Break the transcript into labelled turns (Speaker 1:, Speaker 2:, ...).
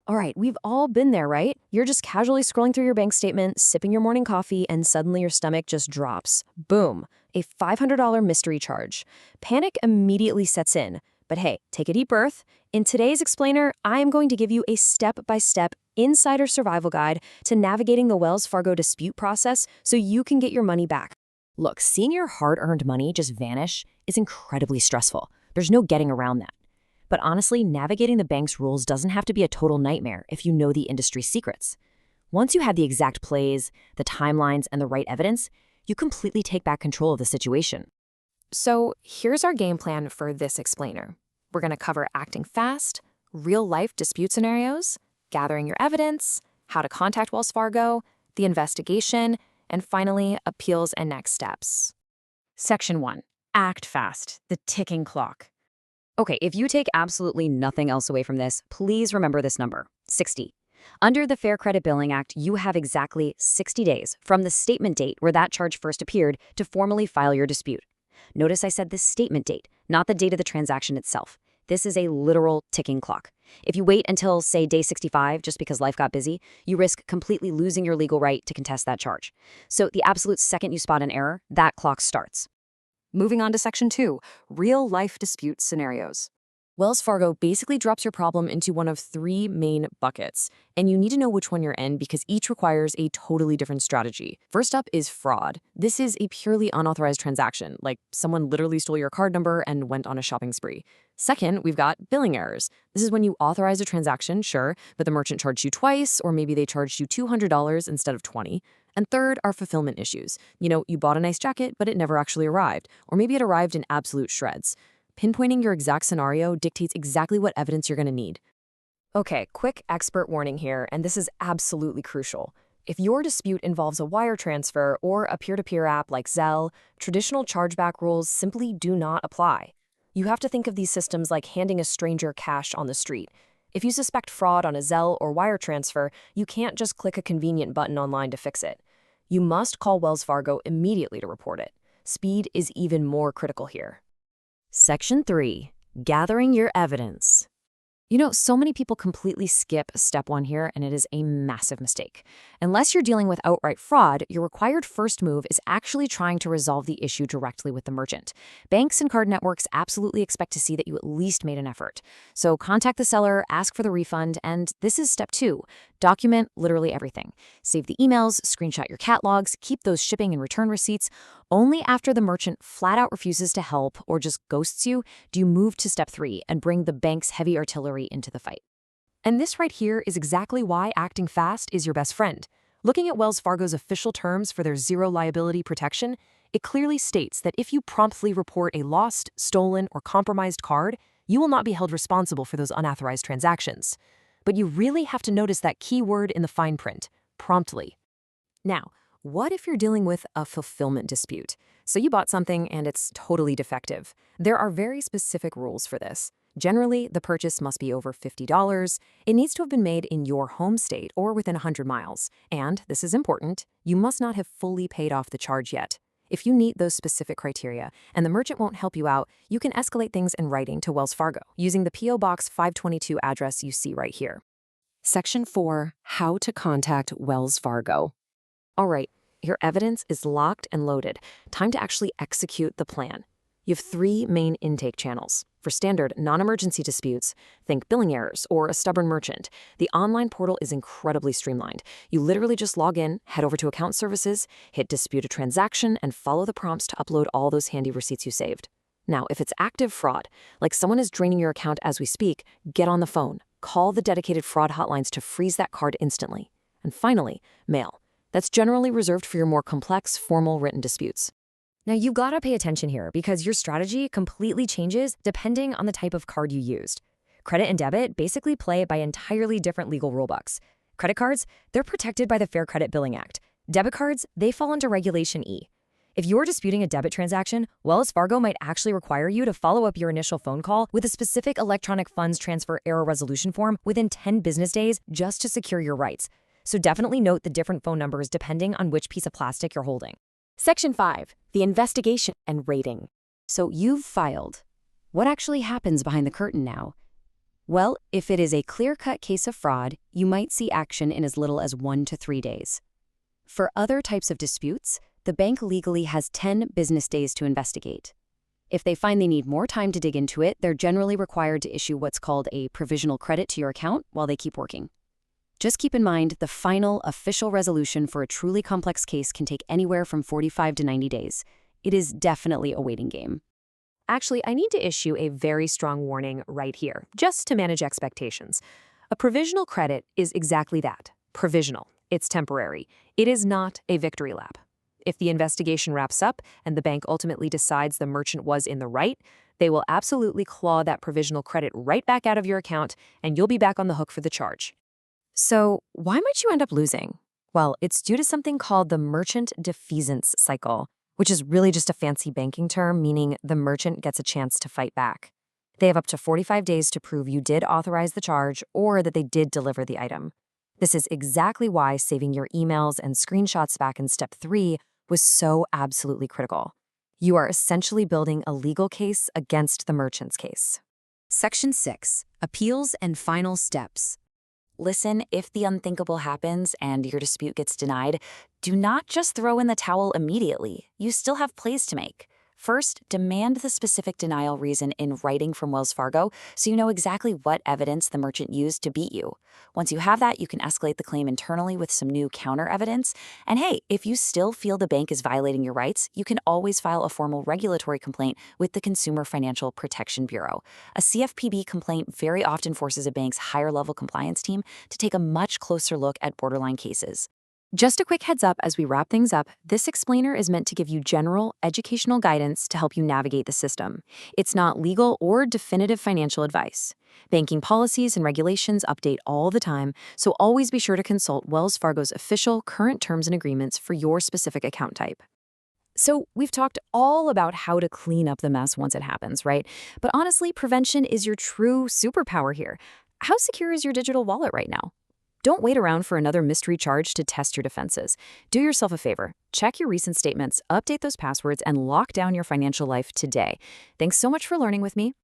Speaker 1: All right, we've all been there, right? You're just casually scrolling through your bank statement, sipping your morning coffee, and suddenly your stomach just drops. Boom, a $500 mystery charge. Panic immediately sets in. But hey, take a deep breath. In today's explainer, I am going to give you a step-by-step insider survival guide to navigating the Wells Fargo dispute process so you can get your money back. Look, seeing your hard-earned money just vanish is incredibly stressful. There's no getting around that. But honestly, navigating the bank's rules doesn't have to be a total nightmare if you know the industry's secrets. Once you have the exact plays, the timelines, and the right evidence, you completely take back control of the situation. So here's our game plan for this explainer. We're going to cover acting fast, real-life dispute scenarios, gathering your evidence, how to contact Wells Fargo, the investigation, and finally, appeals and next steps. Section 1. Act fast, the ticking clock. Okay, if you take absolutely nothing else away from this, please remember this number, 60. Under the Fair Credit Billing Act, you have exactly 60 days from the statement date where that charge first appeared to formally file your dispute. Notice I said the statement date, not the date of the transaction itself. This is a literal ticking clock. If you wait until, say, day 65 just because life got busy, you risk completely losing your legal right to contest that charge. So the absolute second you spot an error, that clock starts. Moving on to Section 2, real-life dispute scenarios. Wells Fargo basically drops your problem into one of three main buckets, and you need to know which one you're in because each requires a totally different strategy. First up is fraud. This is a purely unauthorized transaction, like someone literally stole your card number and went on a shopping spree. Second, we've got billing errors. This is when you authorized a transaction, sure, but the merchant charged you twice, or maybe they charged you $200 instead of $20. And third are fulfillment issues. You bought a nice jacket, but it never actually arrived, or maybe it arrived in absolute shreds. Pinpointing your exact scenario dictates exactly what evidence you're going to need. Okay, quick expert warning here, and this is absolutely crucial. If your dispute involves a wire transfer or a peer-to-peer app like Zelle, traditional chargeback rules simply do not apply. You have to think of these systems like handing a stranger cash on the street. If you suspect fraud on a Zelle or wire transfer, you can't just click a convenient button online to fix it. You must call Wells Fargo immediately to report it. Speed is even more critical here. Section 3. Gathering your evidence. So many people completely skip step 1 here, and it is a massive mistake. Unless you're dealing with outright fraud, your required first move is actually trying to resolve the issue directly with the merchant. Banks and card networks absolutely expect to see that you at least made an effort. So contact the seller, ask for the refund, and this is step 2. Document literally everything. Save the emails, screenshot your catalogs, keep those shipping and return receipts. Only after the merchant flat out refuses to help or just ghosts you do you move to step 3 and bring the bank's heavy artillery into the fight. And this right here is exactly why acting fast is your best friend. Looking at Wells Fargo's official terms for their zero liability protection, it clearly states that if you promptly report a lost, stolen, or compromised card, you will not be held responsible for those unauthorized transactions. But you really have to notice that key word in the fine print, promptly. Now, what if you're dealing with a fulfillment dispute? So you bought something and it's totally defective. There are very specific rules for this. Generally, the purchase must be over $50. It needs to have been made in your home state or within 100 miles. And, this is important, you must not have fully paid off the charge yet. If you meet those specific criteria and the merchant won't help you out, you can escalate things in writing to Wells Fargo using the P.O. Box 522 address you see right here. Section 4. How to contact Wells Fargo. All right, your evidence is locked and loaded. Time to actually execute the plan. You have 3 main intake channels. For standard, non-emergency disputes, think billing errors or a stubborn merchant, the online portal is incredibly streamlined. You literally just log in, head over to account services, hit dispute a transaction, and follow the prompts to upload all those handy receipts you saved. Now, if it's active fraud, like someone is draining your account as we speak, get on the phone. Call the dedicated fraud hotlines to freeze that card instantly. And finally, mail. That's generally reserved for your more complex, formal written disputes. Now, you've got to pay attention here because your strategy completely changes depending on the type of card you used. Credit and debit basically play by entirely different legal rulebooks. Credit cards, they're protected by the Fair Credit Billing Act. Debit cards, they fall under Regulation E. If you're disputing a debit transaction, Wells Fargo might actually require you to follow up your initial phone call with a specific electronic funds transfer error resolution form within 10 business days just to secure your rights. So definitely note the different phone numbers depending on which piece of plastic you're holding. Section 5. The investigation and rating. So you've filed. What actually happens behind the curtain now? Well, if it is a clear-cut case of fraud, you might see action in as little as 1 to 3 days. For other types of disputes, the bank legally has 10 business days to investigate. If they find they need more time to dig into it, they're generally required to issue what's called a provisional credit to your account while they keep working. Just keep in mind, the final official resolution for a truly complex case can take anywhere from 45 to 90 days. It is definitely a waiting game. Actually, I need to issue a very strong warning right here, just to manage expectations. A provisional credit is exactly that, provisional. It's temporary. It is not a victory lap. If the investigation wraps up and the bank ultimately decides the merchant was in the right, they will absolutely claw that provisional credit right back out of your account, and you'll be back on the hook for the charge. So, why might you end up losing? Well, it's due to something called the merchant defeasance cycle, which is really just a fancy banking term meaning the merchant gets a chance to fight back. They have up to 45 days to prove you did authorize the charge or that they did deliver the item. This is exactly why saving your emails and screenshots back in step 3 was so absolutely critical. You are essentially building a legal case against the merchant's case. Section 6. Appeals and Final Steps. Listen, if the unthinkable happens and your dispute gets denied, do not just throw in the towel immediately. You still have plays to make. First, demand the specific denial reason in writing from Wells Fargo so you know exactly what evidence the merchant used to beat you. Once you have that, you can escalate the claim internally with some new counter evidence. And hey, if you still feel the bank is violating your rights, you can always file a formal regulatory complaint with the Consumer Financial Protection Bureau. A CFPB complaint very often forces a bank's higher-level compliance team to take a much closer look at borderline cases. Just a quick heads up as we wrap things up, this explainer is meant to give you general, educational guidance to help you navigate the system. It's not legal or definitive financial advice. Banking policies and regulations update all the time, so always be sure to consult Wells Fargo's official current terms and agreements for your specific account type. So we've talked all about how to clean up the mess once it happens, right? But honestly, prevention is your true superpower here. How secure is your digital wallet right now? Don't wait around for another mystery charge to test your defenses. Do yourself a favor. Check your recent statements, update those passwords, and lock down your financial life today. Thanks so much for learning with me.